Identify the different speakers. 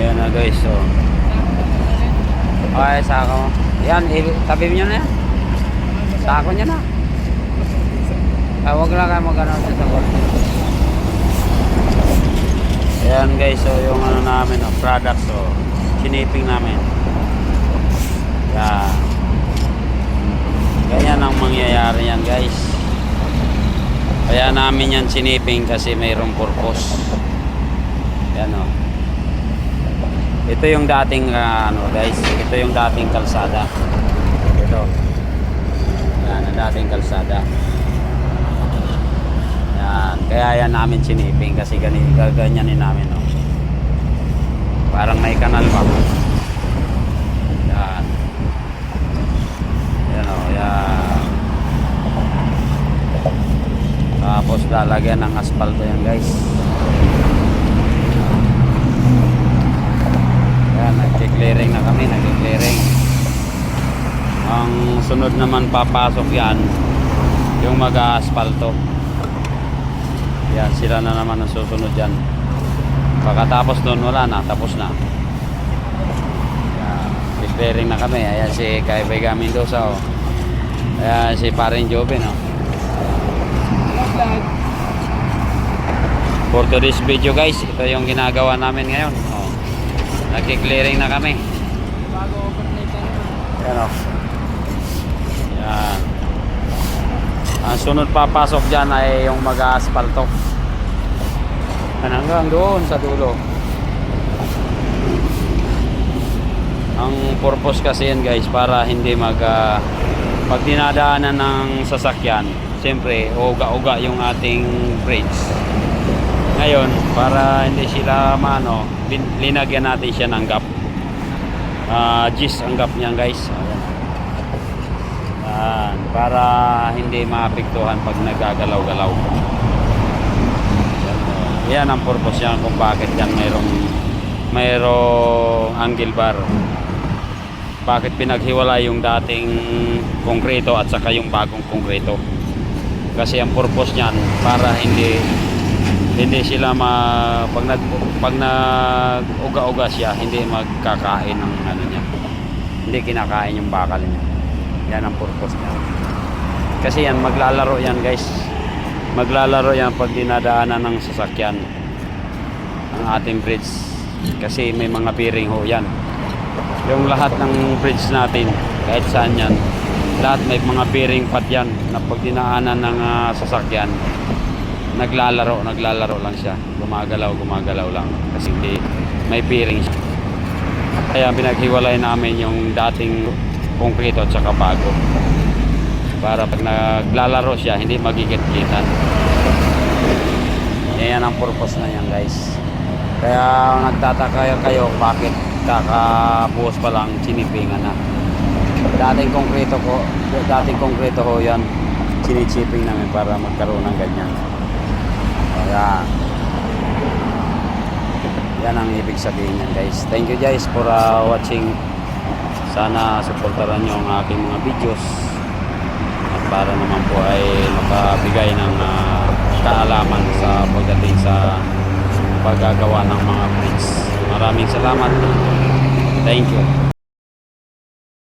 Speaker 1: Ayan na guys, so. Okay, sako. Yan, tabi nyo na yan. Sako nyo na. Huwag lang kayo mag-ano sa korte. Ayan guys, so yung ano namin, products, so siniping namin. Yan. Ganyan ang mangyayari yan guys. Kaya namin yan siniping kasi mayroong purpose. Yan o. Ito yung dating ano guys, ito yung dating kalsada. Ito. Yan ang dating kalsada. Yan, kaya yan namin siniping kasi ganyanin namin o. Parang may kanal pa. Yan. Yan o, yan. Tapos lalagyan ng asfalto yan guys. Nag-clearing na kami, nag-clearing. Ang sunod naman papasok yan yung mag-aasfalto. Yan, sila na naman ang susunod yan. Pagkatapos doon wala na, tapos na. Yan, clearing na kami. Ayan si Kaibiga Mendoza oh. Ayan si Paring Joven oh. For today's video guys, ito yung ginagawa namin ngayon oh. Nag-clearing na kami. Bago overnight na naman. Yan o. Yan. Ang sunod papasok dyan ay yung mag-aspalto. Hanggang doon sa dulo. Ang purpose kasi yan guys, para hindi pag dinadaanan ng sasakyan, siyempre uga-uga yung ating bridge. Ngayon, para hindi sila maano, linagyan natin siya ng gap. Gis ang gap niyan guys. Ayan, para hindi maapektuhan pag nagagalaw-galaw. Yan ang purpose yan kung bakit yan mayroong angle bar. Bakit pinaghiwala yung dating konkreto at saka yung bagong konkreto. Kasi ang purpose niyan para hindi sila pag nag-uga-uga siya, hindi magkakain ng ano niya. Hindi kinakain yung bakal niya. Yan ang purpose niya. Kasi yan, maglalaro yan guys. Maglalaro yan pag dinadaanan ng sasakyan ang ating bridge. Kasi may mga bearing ho yan. Yung lahat ng bridge natin, kahit saan yan, lahat may mga bearing pad yan na pag dinaanan ng sasakyan, naglalaro lang siya, gumagalaw lang kasi hindi may bearing siya. Kaya pinaghiwalay namin yung dating konkreto at saka bago para pag naglalaro siya hindi magigit-gitan. Yan ang purpose na yan guys. Kaya nagtataka kayo bakit kakabuhos pa lang sinipingan na. Dating konkreto ho yan, sinitsiping namin para magkaroon ng ganyan. Ayan. Yan ang ibig sabihin yan guys. Thank you guys for watching. Sana supportaran nyo ang aking mga videos at para naman po ay makabigay ng kaalaman sa pagdating sa paggagawa ng mga bridge. Maraming salamat. Thank you.